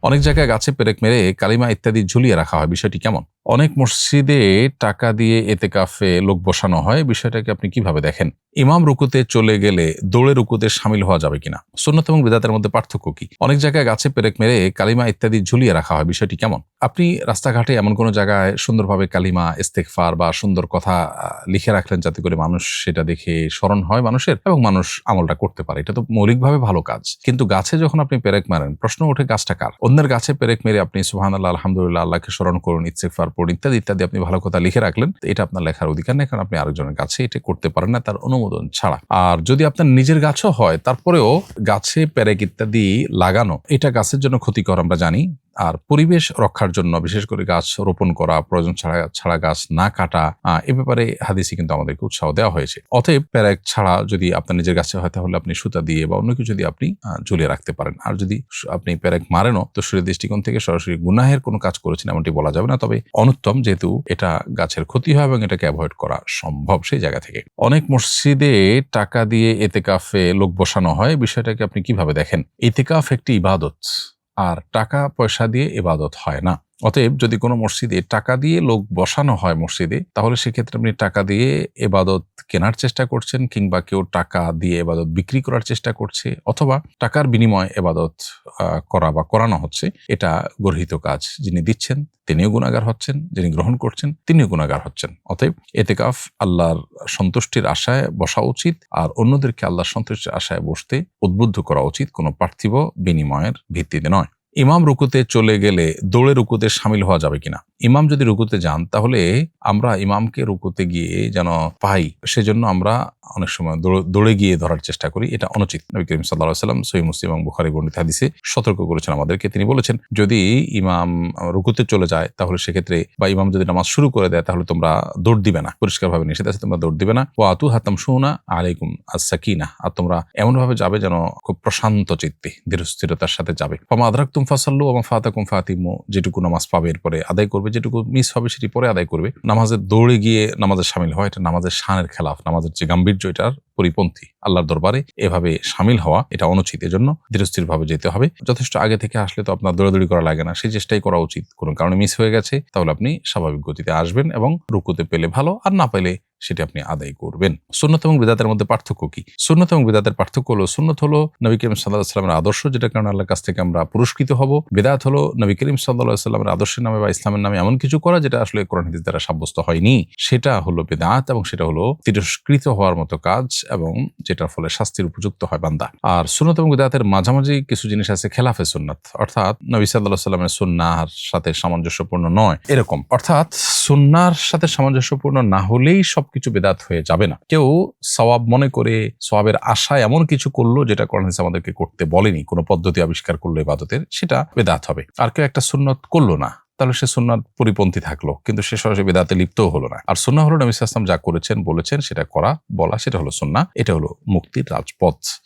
অনেক জায়গায় গাছে পেরেক মেরে কালিমা ইত্যাদি ঝুলিয়ে রাখা হয়, বিষয়টি কেমন? অনেক মসজিদে টাকা দিয়ে এতেকাফে লোক বসানো হয়, বিষয়টাকে আপনি কিভাবে দেখেন? ইমাম রুকুতে চলে গেলে দৌড়ে রুকুতে শামিল হওয়া যাবে কিনা? সুন্নাত এবং বিদআতের মধ্যে পার্থক্য কি? অনেক জায়গায় গাছে পেরেক মেরে কালিমা ইত্যাদি ঝুলিয়ে রাখা হয়, বিষয়টি কেমন? আপনি রাস্তাঘাটে এমন কোনো জায়গায় সুন্দরভাবে কালিমা, ইস্তেগফার বা সুন্দর কথা লিখে রাখলেন যাতে করে মানুষ সেটা দেখে স্মরণ হয় মানুষের এবং মানুষ আমলটা করতে পারে, এটা তো মৌলিকভাবে ভালো কাজ। কিন্তু গাছে যখন আপনি পেরেক মারেন, প্রশ্ন ওঠে গাছটা কার? অন্যের গাছে পেরেক মেরে আপনি সুবহানাল্লাহ, আলহামদুলিল্লাহ, আল্লাহকে স্মরণ করুন, ইস্তেগফার পড়ুন, ইত্যাদি ইত্যাদি আপনি ভালো কথা লিখে রাখলেন, এটা আপনার লেখার অধিকার নেই, কারণ আপনি আরেকজনের গাছে এটা করতে পারেন না তার অনুমোদন ছাড়া। আর যদি আপনার নিজের গাছও হয়, তারপরেও গাছে পেরেক ইত্যাদি লাগানো এটা গাছের জন্য ক্ষতিকর আমরা জানি। আর পরিবেশ রক্ষার জন্য বিশেষ করে গাছ রোপণ করা, প্রয়োজন ছাড়া গাছ না কাটা, এ ব্যাপারে হাদিসে কিন্তু আমাদেরকে উৎসাহ দেওয়া হয়েছে। অতএব পেরেক ছাড়া যদি আপনার নিজের গাছে হয়, তাহলে আপনি সুতা দিয়ে বা অন্য কিছু দিয়ে আপনি ঝুলিয়ে রাখতে পারেন। আর যদি আপনি পেরেক মারেনও, তো শরীরের দৃষ্টিকোণ থেকে সরাসরি গুনাহের কোনো কাজ করেছেন এমনটি বলা যাবে না, তবে অনুত্তম, যেহেতু এটা গাছের ক্ষতি হয় এবং এটাকে অ্যাভয়েড করা সম্ভব সেই জায়গা থেকে। অনেক মসজিদে টাকা দিয়ে এতেকাফে লোক বসানো হয়, বিষয়টাকে আপনি কিভাবে দেখেন? ইতিকাফ একটি ইবাদত, আর টাকা পয়সা দিয়ে ইবাদত হয় না। অতএব যদি কোনো মসজিদে টাকা দিয়ে লোক বসানো হয় মসজিদে, তাহলে সেক্ষেত্রে আপনি টাকা দিয়ে এবাদত কেনার চেষ্টা করছেন, কিংবা কেউ টাকা দিয়ে এবাদত বিক্রি করার চেষ্টা করছে, অথবা টাকার বিনিময়ে এবাদত করা বা করানো হচ্ছে, এটা গর্হিত কাজ। যিনি দিচ্ছেন তিনিও গুনাহগার হচ্ছেন, যিনি গ্রহণ করছেন তিনিও গুনাহগার হচ্ছেন। অতএব এতেকাফ আল্লাহর সন্তুষ্টির আশায় বসা উচিত, আর অন্যদেরকে আল্লাহর সন্তুষ্টির আশায় বসতে উদ্বুদ্ধ করা উচিত, কোনো পার্থিব বিনিময়ের ভিত্তিতে নয়। ইমাম রুকুতে চলে গেলে দৌড়ে রুকুতে শামিল হওয়া যাবে কিনা? ইমাম যদি রুকুতে যান, তাহলে আমরা ইমামকে রুকুতে গিয়ে যেন পাই, সেজন্য আমরা অনেক সময় দৌড়ে গিয়ে ধরার চেষ্টা করি, এটা অনুচিত। নবী করিম সাল্লাল্লাহু আলাইহি ওয়াসাল্লাম সহিহ মুসলিম এবং বুখারী বর্ণিত হাদিসে সতর্ক করেছেন আমাদেরকে। তিনি বলেছেন, যদি ইমাম রুকুতে চলে যায়, তাহলে সেক্ষেত্রে, বা ইমাম যদি নামাজ শুরু করে দেয়, তাহলে তোমরা দৌড় দিবে না। পরিষ্কারভাবে নিষেধ আছে, তোমরা দৌড় দিবে না। ওয়া আতুহা তামশুনা আলাইকুম আস-সাকিনাহ, আর তোমরা এমনভাবে যাবে যেন খুব প্রশান্ত চিত্তে, ধীরস্থিরতার সাথে যাবে। ফামা আদরাকতুম ফাসাল্লু ওয়া মা ফাতাকুম ফাতিমু, যেটুকু নামাজ পাবে এরপরে আদায় করবে, যেটুকু মিস হবে সেটি পরে আদায় করবে। নামাজের দৌড়ে গিয়ে নামাজে শামিল হয়, এটা নামাজের শানের খেলাফ, নামাজের যে গাম্ভীর্য এটার পরিপন্থী। আল্লাহর দরবারে এভাবে শামিল হওয়া এটা অনুচিত। এজন্য ধীরস্থির ভাবে যেতে হবে। যথেষ্ট আগে থেকে আসলে তো আপনার দৌড়াদৌড়ি করা লাগে না, সেই চেষ্টাই করা উচিত। কোনো কারণে মিস হয়ে গেছে, তাহলে আপনি স্বাভাবিক গতিতে আসবেন এবং রুকুতে পেলে ভালো, আর না পেলে সেটি আপনি আদায় করবেন। সুন্নত এবং বিদআতের মধ্যে পার্থক্য কি? সুন্নত এবং বিদআতের পার্থক্য হলো, সুন্নত হলো নবী করিম সাল্লাল্লাহু আলাইহি ওয়াসাল্লামের আদর্শ, যেটা কারণে আল্লাহর কাছ থেকে আমরা পুরস্কৃত হব। বিদআত হলো নবী করিম সাল্লাল্লাহু আলাইহি ওয়াসাল্লামের আদর্শের নামে বা ইসলামের নামে এমন কিছু করা যেটা আসলে কোরআন হাদিস দ্বারা সাব্যস্ত হয়নি, সেটা হলো বিদআত, এবং সেটা হলো তিরস্কৃত হওয়ার মতো কাজ, এবং যেটার ফলে শাস্তির উপযুক্ত হয় বান্দা। আর সুন্নত এবং বিদআতের মাঝামাঝি কিছু জিনিস আছে, খেলাফে সুন্নাত, অর্থাৎ নবী সাল্লাল্লাহু আলাইহি ওয়াসাল্লামের সুন্নাহর সাথে সামঞ্জস্যপূর্ণ নয়, এরকম। অর্থাৎ সুন্নাহর সাথে সামঞ্জস্যপূর্ণ না হলেই সবকিছু বিদআত হয়ে যাবে না। কেউ সওয়াব মনে করে, সওয়াবের আশায় এমন কিছু করলো যেটা কোরআন হাদিস আমাদেরকে করতে বলেনি, কোনো পদ্ধতি আবিষ্কার করলো ইবাদতের, সেটা বিদআত হবে। আর কেউ একটা সুন্নত করলো না, তাহলে সে সুন্নাত পরিপন্থী থাকলো, কিন্তু সে সরাসরি বিদআতে লিপ্তও হলো না। আর সুন্নাহ হলো নবী সাল্লাল্লাহু আলাইহি ওয়াসাল্লাম যা করেছেন, বলেছেন, সেটা করা, বলা, সেটা হলো সুন্নাহ। এটা হলো মুক্তির রাজপথ।